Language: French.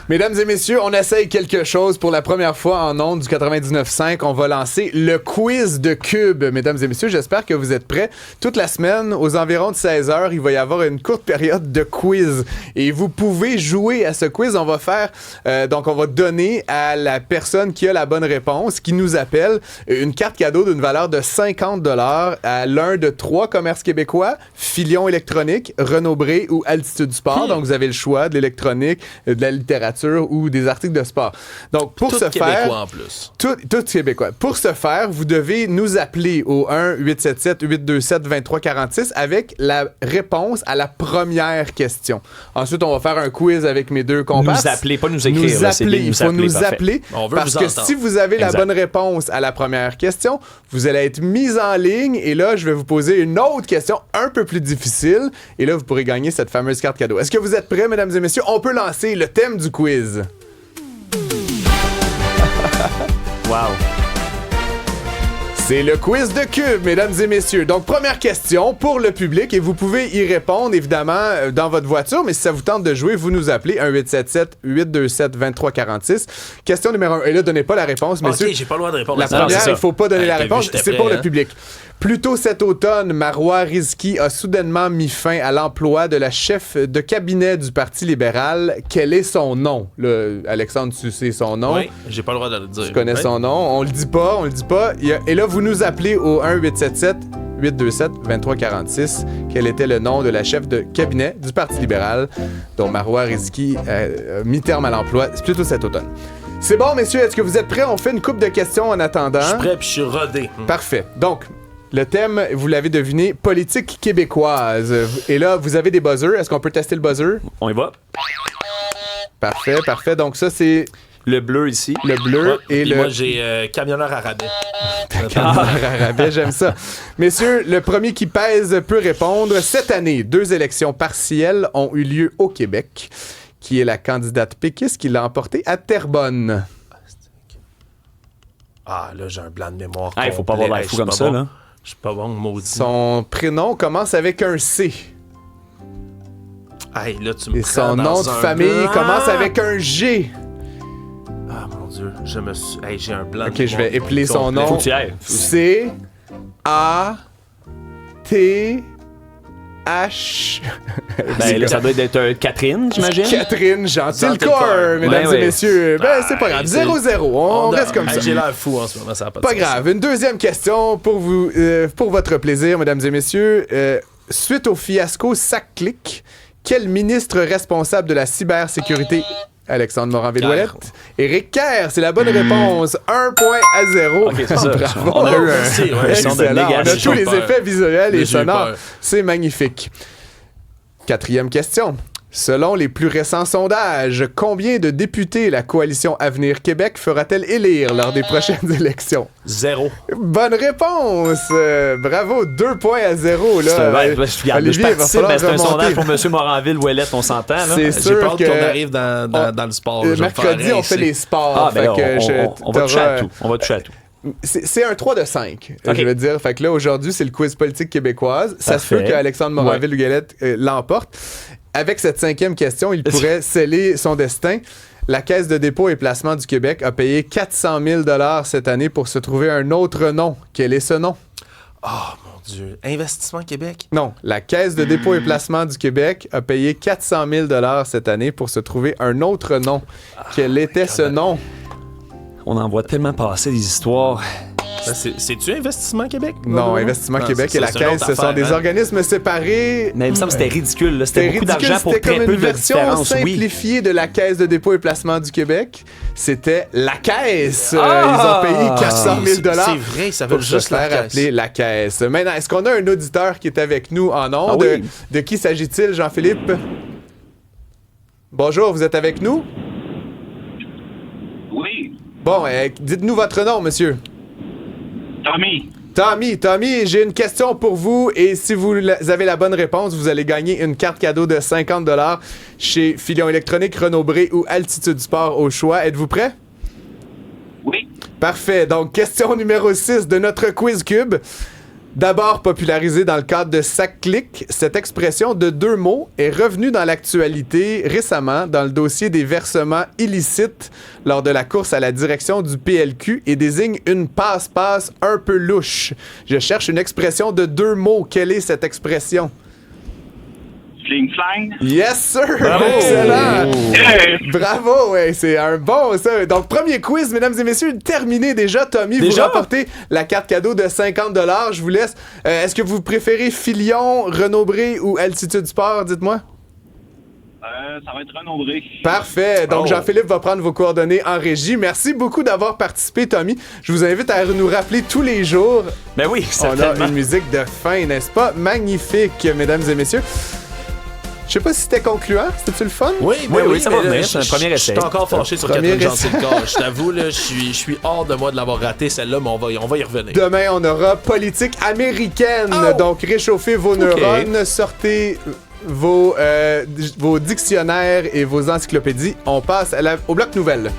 Mesdames et messieurs, on essaye quelque chose pour la première fois en ondes du 99.5. On va lancer le quiz de Cube. Mesdames et messieurs, j'espère que vous êtes prêts. Toute la semaine, aux environs de 16h, il va y avoir une courte période de quiz. Et vous pouvez jouer à ce quiz. On va faire, donc on va donner à la personne qui a la bonne réponse, qui nous appelle, une carte cadeau d'une valeur de 50$ à l'un de 3 commerces québécois, Filion électronique, Renaud-Bré ou Altitude Sport. Donc vous avez le choix de l'électronique, de la littérature ou des articles de sport. Donc, pour tout ce québécois faire... en plus. Tout québécois. Pour ce faire, vous devez nous appeler au 1-877-827-2346 avec la réponse à la première question. Ensuite, on va faire un quiz avec mes deux comparses. Nous appeler, pas nous écrire. Nous appeler. Il faut nous appeler. On veut parce vous que entendre. si vous avez Exact. la bonne réponse à la première question, vous allez être mis en ligne et là, je vais vous poser une autre question un peu plus difficile et là, vous pourrez gagner cette fameuse carte cadeau. Est-ce que vous êtes prêts, mesdames et messieurs? On peut lancer le thème du quiz. Wow. C'est le quiz de Cube, mesdames et messieurs. Donc, première question pour le public et vous pouvez y répondre, évidemment, dans votre voiture, mais si ça vous tente de jouer, vous nous appelez 1-877-827-2346. Question numéro 1. Et là, donnez pas la réponse, messieurs. OK, j'ai pas le droit de répondre La à ça. première, c'est ça. il faut pas donner la T'as vu, réponse, j'étais c'est prêt, pour le hein? public. Plus tôt cet automne, Marois Rizki a soudainement mis fin à l'emploi de la chef de cabinet du Parti libéral. Quel est son nom? Là, Alexandre, tu sais son nom. Oui, j'ai pas le droit de le dire. Tu connais Ouais. son nom. On le dit pas. Et là, vous nous appelez au 1-877-827-2346. Quel était le nom de la chef de cabinet du Parti libéral, dont Marois Rizki a mis terme à l'emploi plutôt cet automne? C'est bon, messieurs, est-ce que vous êtes prêts? On fait une couple de questions en attendant. Je suis prêt puis je suis rodé. Parfait. Donc, le thème, vous l'avez deviné, politique québécoise. Et là, vous avez des buzzers. Est-ce qu'on peut tester le buzzer? On y va. Parfait, parfait. Donc ça, c'est Le bleu ici. le bleu Ouais, et puis le... moi, j'ai camionneur à rabais. Rabais, j'aime ça. Messieurs, le premier qui pèse peut répondre. Cette année, 2 élections partielles ont eu lieu au Québec. Qui est la candidate péquiste qui l'a emporté à Terrebonne? Ah, là, j'ai un blanc de mémoire. Ah, il faut pas avoir l'air Hey, fou je suis comme pas ça, bon. là. Je suis pas bon, maudit. Son prénom commence avec un C. Hey, là, tu me Et prends son dans nom de un famille blanc. commence avec un G. Ah, mon Dieu, je me suis... Hey, j'ai un blanc de Ok, je vais mémoire épeler son complet. nom. Faut que tu y ailles. C-A-T-H. Ben, là, ça doit être Catherine, j'imagine. Catherine Gentilcorps, Gentilcorps. mesdames Ouais, et ouais. messieurs. Ben, c'est pas grave. Hey, c'est- 0-0. On reste comme ça. J'ai l'air fou en ce moment, ça a pas de Pas sens. grave. Une deuxième question pour vous, pour votre plaisir, mesdames et messieurs. Suite au fiasco SAC-Clic, quel ministre responsable de la cybersécurité? Alexandre Morin-Villouellette. Éric Kerr, c'est la bonne réponse. 1-0. Ok, c'est ça. Bravo. On a eu Merci, ouais. un son de Excellent. On a négation. tous les peur. effets visuels et J'ai eu sonores. peur. C'est magnifique. Quatrième question. Selon les plus récents sondages, combien de députés la coalition Avenir Québec fera-t-elle élire lors des prochaines élections? 0. Bonne réponse! Bravo, 2-0. Là. Je Olivier, il va participe, falloir mais c'est un remonter. sondage pour M. Moranville-Ouellette, on s'entend. Là. C'est J'ai sûr peur que... qu'on arrive dans le sport. Je vais me mercredi, faire on fait rincer. les sports. Ah, ben là, fait que on va toucher à t'auras- tout. On va toucher à tout. C'est un 3 de 5, Ok. je veux dire. Fait que là, aujourd'hui, c'est le quiz politique québécoise. Ça se peut Parfait. qu'Alexandre Moranville-Ouellette l'emporte. Avec cette 5e question, il pourrait sceller son destin. La Caisse de dépôt et placement du Québec a payé 400 000 $ cette année pour se trouver un autre nom. Quel est ce nom? Oh, mon Dieu. Investissement Québec. Non, la Caisse de dépôt et placement du Québec a payé 400 000 $ cette année pour se trouver un autre nom. Quel était ce nom? On en voit tellement passer des histoires. C'est-tu Investissement Québec? Non, Investissement Non, Québec c'est et ça, la c'est une Caisse, autre ce sont affaire, des hein. organismes séparés. Mais il me semble que c'était ridicule. Là. C'était C'était beaucoup ridicule, d'argent pour c'était très comme peu une de version différence. Oui. simplifiée de la Caisse de dépôt et placement du Québec. C'était la Caisse. Ah! Ils ont payé 400 000 $ C'est vrai, ça veut pour se juste la faire caisse. appeler la Caisse. Maintenant, est-ce qu'on a un auditeur qui est avec nous en ondes? Ah oui. De qui s'agit-il, Jean-Philippe? Bonjour, vous êtes avec nous? Oui, Bon, dites-nous votre nom, monsieur. Tommy. Tommy, j'ai une question pour vous et si vous avez la bonne réponse, vous allez gagner une carte cadeau de 50 $ chez Filion électronique, Renaud-Bré ou Altitude Sport au choix. Êtes-vous prêt? Oui. Parfait. Donc, question numéro 6 de notre Quiz Cube. D'abord popularisée dans le cadre de SAC-Clic, cette expression de 2 mots est revenue dans l'actualité récemment dans le dossier des versements illicites lors de la course à la direction du PLQ et désigne une passe-passe un peu louche. Je cherche une expression de 2 mots. Quelle est cette expression? Fling-flang. Yes, sir! Bravo! Excellent! Hey! Bravo, ouais, c'est un bon, ça. Donc, premier quiz, mesdames et messieurs, terminé déjà. Tommy, vous Déjà? remportez la carte cadeau de 50$. Je vous laisse. Est-ce que vous préférez Filion, Renaud-Bré ou Altitude Sport? Dites-moi. Ça va être Renaud-Bré. Parfait. Donc, Jean-Philippe va prendre vos coordonnées en régie. Merci beaucoup d'avoir participé, Tommy. Je vous invite à nous rappeler tous les jours. Ben oui, On a certainement. une musique de fin, n'est-ce pas? Magnifique, mesdames et messieurs. Je sais pas si c'était concluant. C'était-tu le fun? Oui, oui, ça va mais là, venir, c'est un premier essai. Je suis encore fâché sur Premier Catherine essai. Gentil-Corps. Je t'avoue, là, je suis hors de moi de l'avoir raté, celle-là, mais on va y revenir. Demain, on aura politique américaine. Oh! Donc, réchauffez vos neurones, sortez vos dictionnaires et vos encyclopédies. On passe au bloc nouvelles.